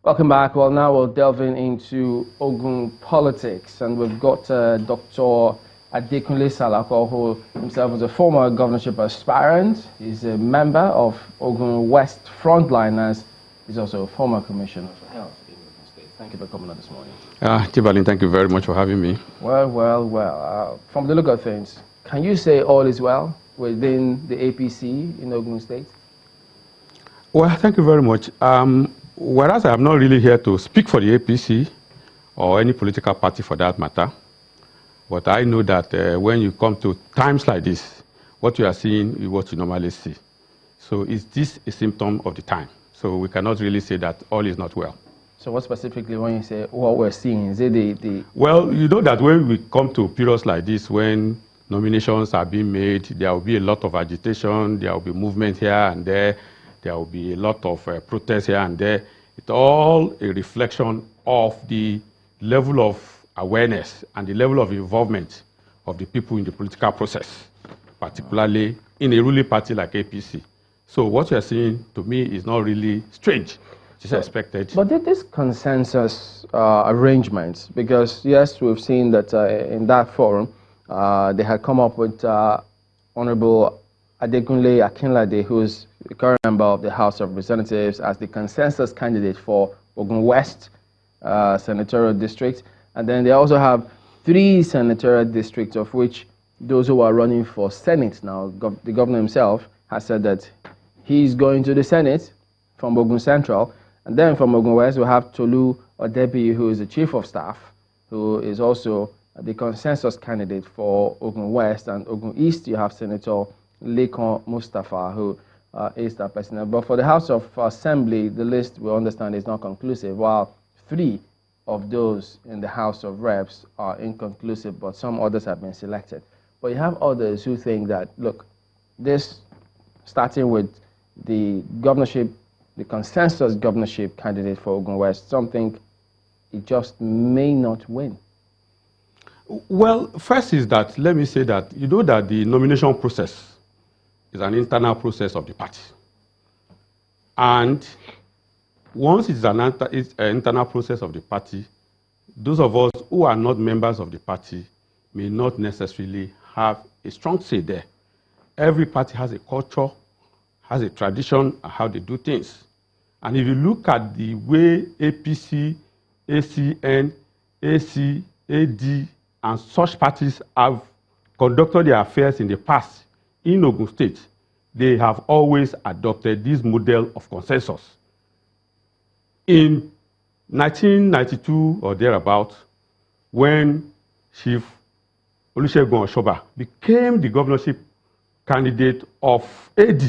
Welcome back. Well, now we're delving into Ogun politics, and we've got Dr. Adekunle Salako, who himself is a former governorship aspirant. He's a member of Ogun West Frontliners. He's also a former commissioner for health in Ogun State. Thank you for coming on this morning. Tibalin, thank you very much for having me. Well. From the look of things, can you say all is well within the APC in Ogun State? Well, thank you very much. Whereas I am not really here to speak for the APC or any political party for that matter, but I know that when you come to times like this, what you are seeing is what you normally see. So is this a symptom of the time? So we cannot really say that all is not well. So what specifically when you say what we're seeing? Is it the... Well, you know that when we come to periods like this, when nominations are being made, there will be a lot of agitation, there will be movement here and there will be a lot of protests here and there. It's all a reflection of the level of awareness and the level of involvement of the people in the political process, particularly in a ruling party like APC. So what you're seeing, to me, is not really strange. It's expected. But did this consensus arrangements, because yes, we've seen that in that forum, they had come up with Honorable Adekunle Akinlade, who's the current member of the House of Representatives, as the consensus candidate for Ogun West senatorial district. And then they also have 3 senatorial districts, of which those who are running for Senate now, the governor himself has said that he's going to the Senate from Ogun Central. And then from Ogun West, we have Tolu Odebi, who is the chief of staff, who is also the consensus candidate for Ogun West. And Ogun East, you have Senator Lekon Mustafa, who is that person. But for the House of Assembly, the list, we understand, is not conclusive, while 3 of those in the House of Reps are inconclusive, but some others have been selected. But you have others who think that, look, this, starting with the governorship, the consensus governorship candidate for Ogun West, something it just may not win. Well, first is that, let me say that, you know that the nomination process is an internal process of the party. And once it's an internal process of the party, those of us who are not members of the party may not necessarily have a strong say there. Every party has a culture, has a tradition, and how they do things. And if you look at the way APC, ACN, AC, AD, and such parties have conducted their affairs in the past in Ogun State, they have always adopted this model of consensus. In 1992 or thereabout, when Chief Olusegun Oshoba became the governorship candidate of AD,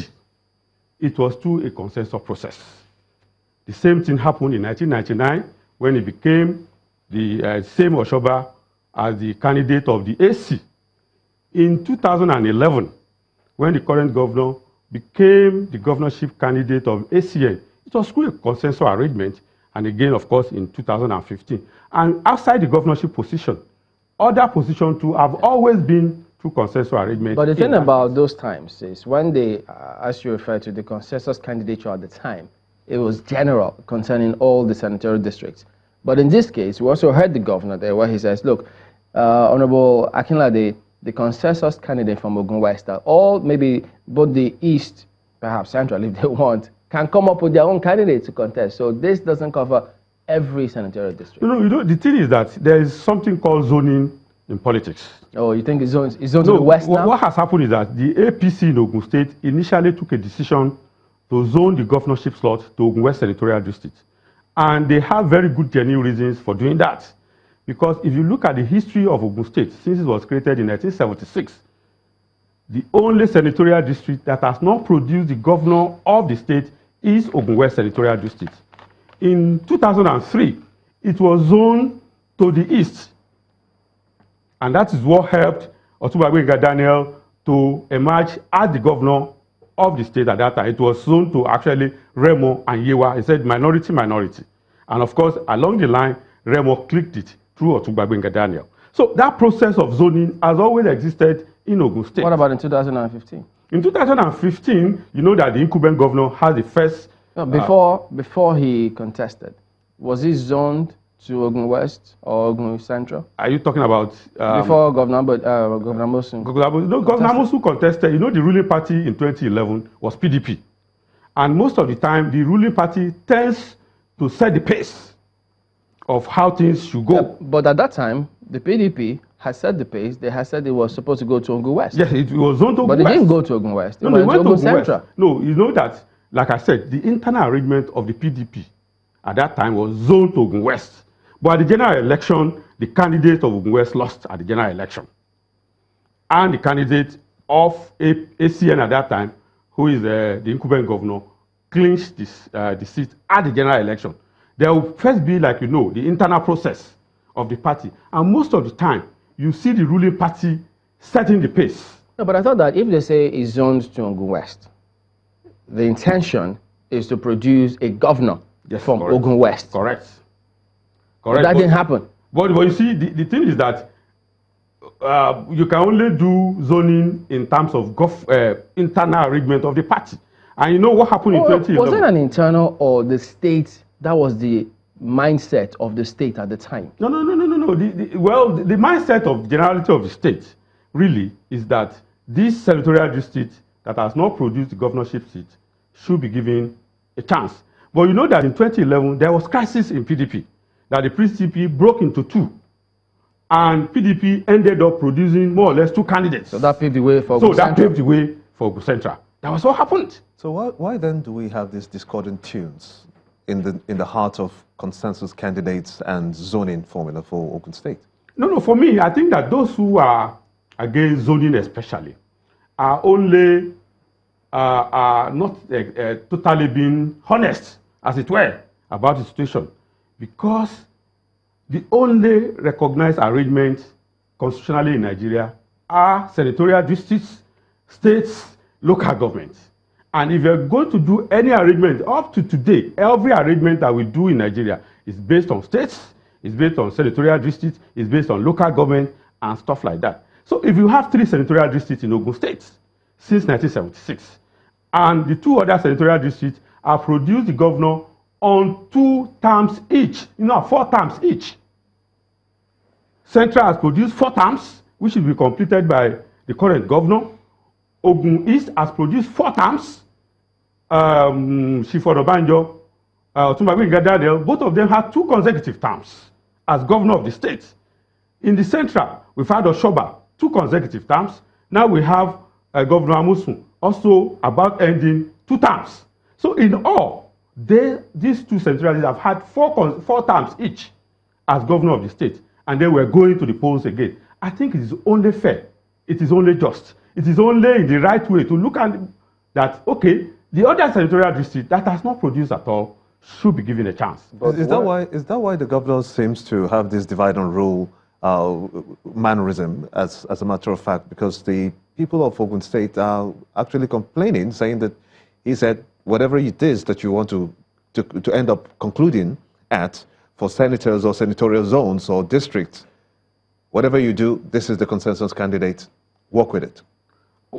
it was through a consensus process. The same thing happened in 1999 when he became the same Oshoba as the candidate of the AC. In 2011, when the current governor became the governorship candidate of ACN, it was through a consensus arrangement, and again, of course, in 2015. And outside the governorship position, other positions too have always been through consensus arrangement. But the thing about those times is when they, as you refer to the consensus candidature at the time, it was general concerning all the senatorial districts. But in this case, we also heard the governor there where he says, look, Honorable Akinlade, the consensus candidate from Ogun West, all, maybe both the East, perhaps Central if they want, can come up with their own candidate to contest. So this doesn't cover every senatorial district. You know, the thing is that there is something called zoning in politics. Oh, you think it's zoned to the West now? What has happened is that the APC in Ogun State initially took a decision to zone the governorship slot to Ogun West Senatorial District. And they have very good genuine reasons for doing that. Because if you look at the history of Ogun State, since it was created in 1976, the only senatorial district that has not produced the governor of the state is Ogun West Senatorial District. In 2003, it was zoned to the east. And that is what helped Otunbagbe Daniel to emerge as the governor of the state at that time. It was zoned to actually Remo and Yewa. He said minority, minority. And of course, along the line, Remo clicked it through Otunbagbe Daniel. So that process of zoning has always existed in Ogun State. What about in 2015? In 2015, you know that the incumbent governor has the first... No, before he contested, Was it zoned to Ogun West or Ogun Central? Are you talking about Before Governor Mosun? Governor Mosun contested. You know, the ruling party in 2011 was PDP. And most of the time, the ruling party tends to set the pace of how things should go. Yeah, but at that time, the PDP had set the pace. They had said it was supposed to go to Ogun West. Yes, it was zoned to Ogun West. But they didn't go to Ogun West. They went to Ogun Central. No, you know that, like I said, the internal arrangement of the PDP at that time was zoned to Ogun West. But at the general election, the candidate of Ogun West lost at the general election. And the candidate of ACN at that time, who is the incumbent governor, clinched the seat at the general election. There will first be, like you know, the internal process of the party. And most of the time, you see the ruling party setting the pace. No, but I thought that if they say it's zoned to Ogun West, the intention is to produce a governor from correct. Ogun West. Correct. But that didn't happen. But you see, the thing is that you can only do zoning in terms of internal arrangement of the party. And you know what happened in 2011? Was it an internal or the state? That was the mindset of the state at the time. No. The mindset of the generality of the state really is that this senatorial district that has not produced the governorship seat should be given a chance. But you know that in 2011, there was crisis in PDP, that the PDP broke into two. And PDP ended up producing more or less two candidates. So that paved the way for Ogun Central. So that paved the way for Ogun Central. That was what happened. So why then do we have these discordant tunes in the heart of consensus candidates and zoning formula for Ogun State? No, for me, I think that those who are against zoning especially are only not totally being honest, as it were, about the situation. Because the only recognized arrangements constitutionally in Nigeria are senatorial districts, states, local governments. And if you're going to do any arrangement up to today, every arrangement that we do in Nigeria is based on states, is based on senatorial districts, is based on local government and stuff like that. So if you have 3 senatorial districts in Ogun State since 1976, and the 2 other senatorial districts have produced the governor on 2 terms each, 4 terms each. Central has produced 4 terms, which will be completed by the current governor. Ogun East has produced 4 terms. Shifo Obanjo, Otumba, both of them had 2 consecutive terms as governor of the state. In the Central, we've had Oshoba, 2 consecutive terms. Now we have Governor Amosun, also about ending 2 terms. So in all, these 2 centralists have had 4 terms each as governor of the state. And then we're going to the polls again. I think it is only fair. It is only just. It is only in the right way to look at that, okay, the other senatorial district that has not produced at all should be given a chance. But is that why the governor seems to have this divide and rule mannerism as a matter of fact? Because the people of Ogun State are actually complaining, saying that he said whatever it is that you want to end up concluding at for senators or senatorial zones or districts, whatever you do, this is the consensus candidate, work with it.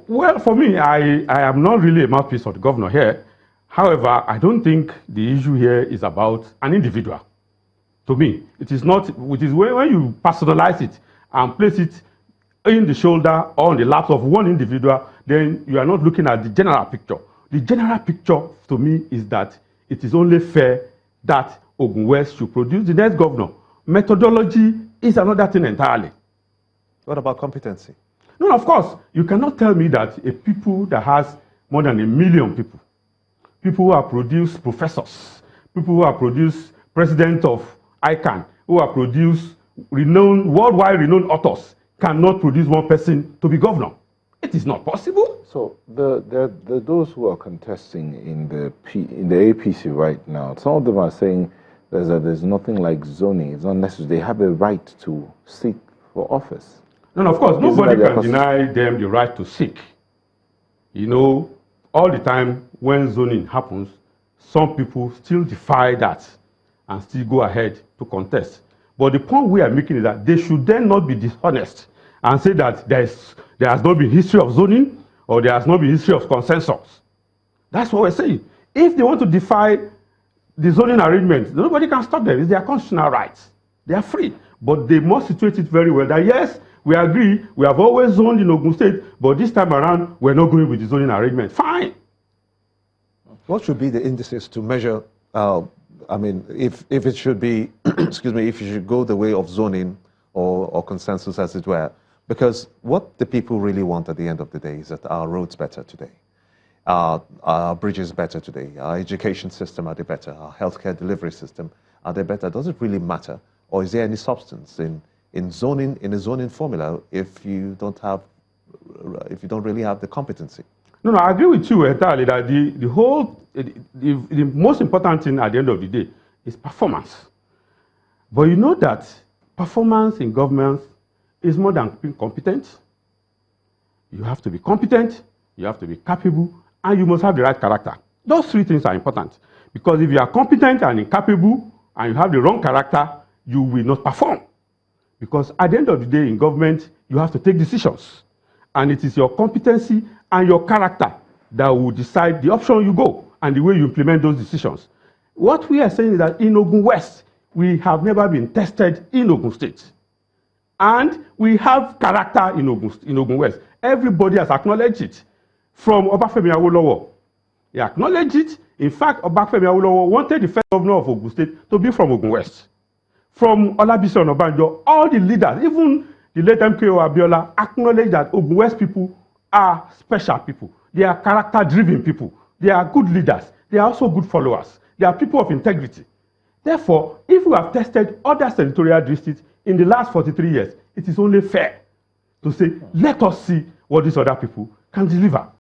Well, for me, I am not really a mouthpiece of the governor here. However, I don't think the issue here is about an individual. To me, it is not, it is when you personalize it and place it in the shoulder or on the laps of one individual, then you are not looking at the general picture. The general picture to me is that it is only fair that Ogun West should produce the next governor. Methodology is another thing entirely. What about competency? No, of course, you cannot tell me that a people that has more than 1 million people who have produced professors, people who have produced president of ICANN, who have produced worldwide renowned authors, cannot produce one person to be governor. It is not possible. So those who are contesting in the APC right now, some of them are saying there's nothing like zoning. It's not necessary. They have a right to seek for office. No, of course, nobody can deny them the right to seek. You know, all the time when zoning happens, some people still defy that and still go ahead to contest. But the point we are making is that they should then not be dishonest and say that there has not been history of zoning or there has not been history of consensus. That's what we're saying. If they want to defy the zoning arrangements. Nobody can stop them. It's their constitutional rights. They are free. But they must situate it very well that yes, we agree, we have always zoned in Ogun State, but this time around, we're not going with the zoning arrangement. Fine. What should be the indices to measure, I mean, if it should be, excuse me, if you should go the way of zoning or consensus, as it were? Because what the people really want at the end of the day is that our roads better today, our bridges better today, our education system are they better, our healthcare delivery system are they better? Does it really matter? Or is there any substance in zoning, in a zoning formula, if you don't really have the competency? No, I agree with you entirely that the most important thing at the end of the day is performance. But you know that performance in government is more than being competent. You have to be competent, you have to be capable, and you must have the right character. Those three things are important. Because if you are competent and incapable, and you have the wrong character, you will not perform. Because at the end of the day in government, you have to take decisions. And it is your competency and your character that will decide the option you go and the way you implement those decisions. What we are saying is that in Ogun West, we have never been tested in Ogun State. And we have character in Ogun West. Everybody has acknowledged it. From Obafemi Awolowo, he acknowledged it. In fact, Obafemi Awolowo wanted the first governor of Ogun State to be from Ogun West. From Olabisi Onabanjo, all the leaders, even the late MKO Abiola, acknowledged that Ogun West people are special people. They are character-driven people. They are good leaders. They are also good followers. They are people of integrity. Therefore, if we have tested other senatorial districts in the last 43 years, it is only fair to say, let us see what these other people can deliver.